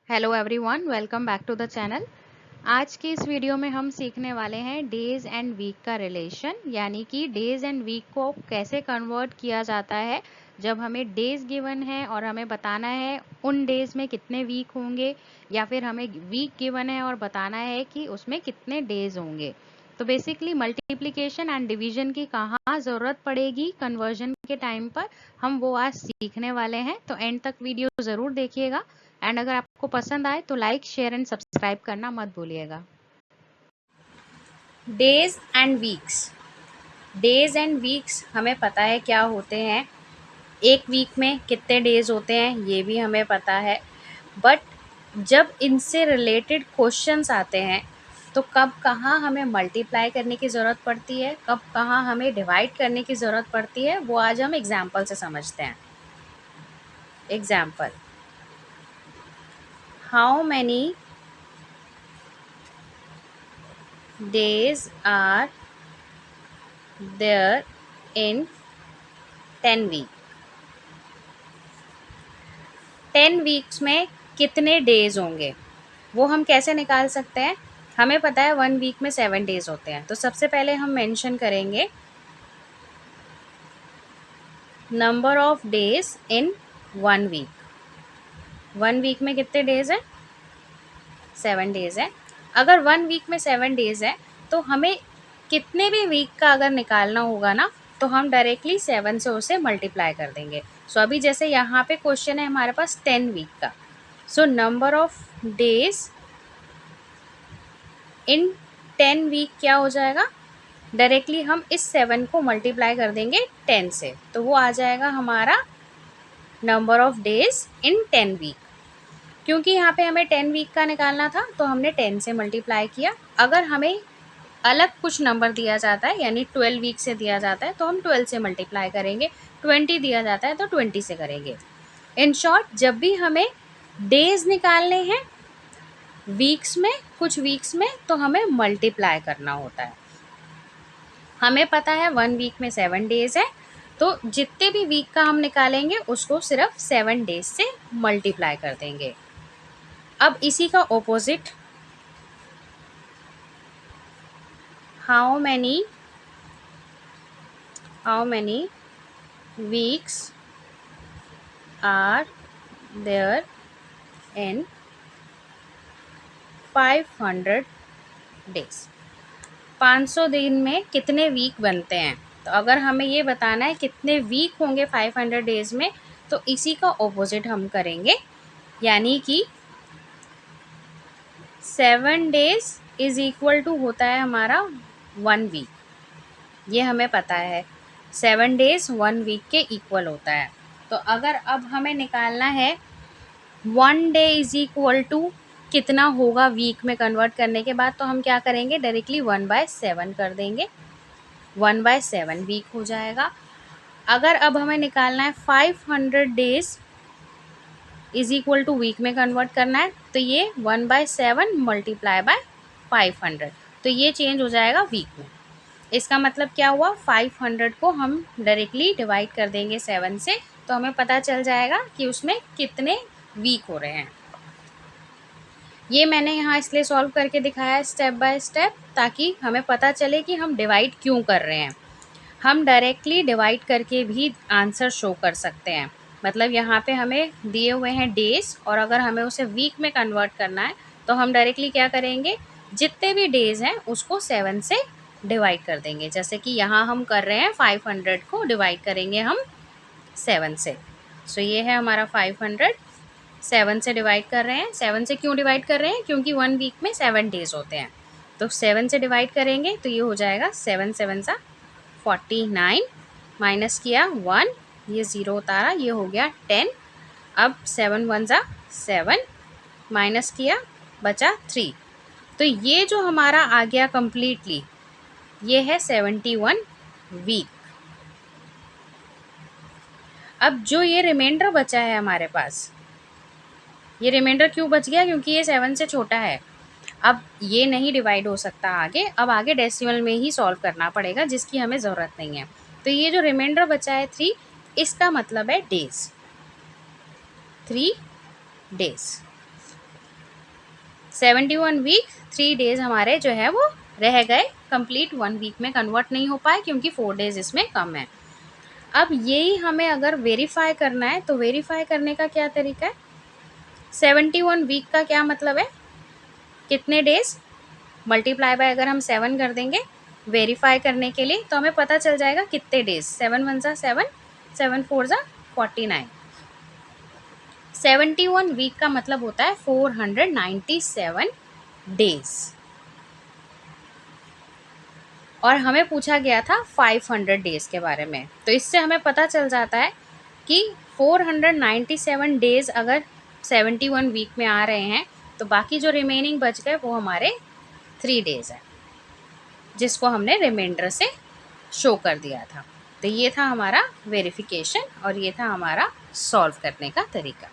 Hello everyone, welcome back to the channel. आज की इस वीडियो में हम सीखने वाले हैं डेज एंड वीक का रिलेशन, यानी कि डेज एंड वीक को कैसे कन्वर्ट किया जाता है जब हमें डेज गिवन है और हमें बताना है उन डेज में कितने वीक होंगे, या फिर हमें वीक गिवन है और बताना है कि उसमें कितने डेज होंगे। तो बेसिकली मल्टीप्लिकेशन एंड डिवीजन की कहाँ ज़रूरत पड़ेगी कन्वर्जन के टाइम पर, हम वो आज सीखने वाले हैं। तो एंड तक वीडियो ज़रूर देखिएगा एंड अगर आपको पसंद आए तो लाइक, शेयर एंड सब्सक्राइब करना मत भूलिएगा। Days and weeks. Days and weeks हमें पता है क्या होते हैं। एक वीक में कितने डेज होते हैं ये भी हमें पता है, बट जब इनसे रिलेटेड क्वेश्चंस आते हैं तो कब कहाँ हमें मल्टीप्लाई करने की ज़रूरत पड़ती है, कब कहाँ हमें डिवाइड करने की ज़रूरत पड़ती है, वो आज हम एग्जाम्पल से समझते हैं। Example, how many days are there in 10 week. 10 weeks में कितने डेज होंगे वो हम कैसे निकाल सकते हैं। हमें पता है 1 वीक में 7 डेज होते हैं, तो सबसे पहले हम मेंशन करेंगे number of days in 1 week. 1 week में कितने डेज हैं? 7 डेज है। अगर 1 वीक में 7 डेज है तो हमें कितने भी वीक का अगर निकालना होगा ना, तो हम डायरेक्टली 7 से उसे मल्टीप्लाई कर देंगे। सो अभी जैसे यहाँ पे क्वेश्चन है हमारे पास 10 वीक का, so number of days in 10 week क्या हो जाएगा, डायरेक्टली हम इस 7 को मल्टीप्लाई कर देंगे 10 से, तो वो आ जाएगा हमारा number of days in 10 week. क्योंकि यहाँ पे हमें 10 वीक का निकालना था तो हमने 10 से मल्टीप्लाई किया। अगर हमें अलग कुछ नंबर दिया जाता है, यानी 12 वीक से दिया जाता है तो हम 12 से मल्टीप्लाई करेंगे, 20 दिया जाता है तो 20 से करेंगे। इन शॉर्ट, जब भी हमें डेज निकालने हैं वीक्स में, कुछ वीक्स में, तो हमें मल्टीप्लाई करना होता है। हमें पता है 1 वीक में 7 डेज है, तो जितने भी वीक का हम निकालेंगे उसको सिर्फ 7 डेज से मल्टीप्लाई कर देंगे। अब इसी का opposite, how many weeks are there in 500 days. 500 दिन में कितने वीक बनते हैं। तो अगर हमें ये बताना है कितने वीक होंगे 500 डेज में, तो इसी का ऑपोजिट हम करेंगे, यानी कि 7 डेज इज इक्वल टू होता है हमारा 1 वीक। ये हमें पता है 7 डेज 1 वीक के इक्वल होता है। तो अगर अब हमें निकालना है 1 डे इज इक्वल टू कितना होगा वीक में कन्वर्ट करने के बाद, तो हम क्या करेंगे, डायरेक्टली 1/7 कर देंगे, 1/7 वीक हो जाएगा। अगर अब हमें निकालना है 500 days is equal to week में कन्वर्ट करना है, तो ये 1/7 मल्टीप्लाई बाय 500, तो ये चेंज हो जाएगा वीक में। इसका मतलब क्या हुआ, 500 को हम डायरेक्टली डिवाइड कर देंगे 7 से, तो हमें पता चल जाएगा कि उसमें कितने वीक हो रहे हैं। ये मैंने यहाँ इसलिए सॉल्व करके दिखाया है स्टेप बाय स्टेप, ताकि हमें पता चले कि हम डिवाइड क्यों कर रहे हैं। हम डायरेक्टली डिवाइड करके भी आंसर शो कर सकते हैं। मतलब यहाँ पे हमें दिए हुए हैं डेज, और अगर हमें उसे वीक में कन्वर्ट करना है तो हम डायरेक्टली क्या करेंगे, जितने भी डेज हैं उसको 7 से डिवाइड कर देंगे। जैसे कि यहाँ हम कर रहे हैं 500 को डिवाइड करेंगे हम 7 से। सो ये है हमारा 500, 7 से डिवाइड कर रहे हैं। 7 से क्यों डिवाइड कर रहे हैं, क्योंकि 1 वीक में 7 डेज होते हैं। तो 7 से डिवाइड करेंगे तो ये हो जाएगा 7 7 सा 49, माइनस किया 1, ये 0 उतारा, ये हो गया 10। अब 7 1 सा 7, माइनस किया बचा 3, तो ये जो हमारा आ गया कंप्लीटली, ये है 71 वीक। अब जो ये रिमाइंडर बचा है हमारे पास, ये रिमाइंडर क्यों बच गया, क्योंकि ये 7 से छोटा है। अब ये नहीं डिवाइड हो सकता आगे, अब आगे डेसिमल में ही सॉल्व करना पड़ेगा, जिसकी हमें ज़रूरत नहीं है। तो ये जो रिमाइंडर बचा है 3, इसका मतलब है डेज, 3 डेज। 71 वीक 3 डेज हमारे जो है वो रह गए, कंप्लीट 1 वीक में कन्वर्ट नहीं हो पाए क्योंकि 4 डेज इसमें कम है। अब यही हमें अगर वेरीफाई करना है तो वेरीफाई करने का क्या तरीका है? 71 वीक का क्या मतलब है? कितने डेज मल्टीप्लाई बाय अगर हम 7 कर देंगे वेरीफाई करने के लिए तो हमें पता चल जाएगा कितने डेज। 7 1 ज़ा 7, 7 4 ज़ा 49। 71 वीक का मतलब होता है 497 डेज। और हमें पूछा गया था 500 डेज के बारे में, तो इससे हमें पता चल जाता है कि 497 डेज अगर 71 वीक में आ रहे हैं तो बाकी जो रिमेनिंग बच गए वो हमारे 3 डेज है, जिसको हमने रिमाइंडर से शो कर दिया था। तो ये था हमारा वेरिफिकेशन और ये था हमारा सॉल्व करने का तरीका।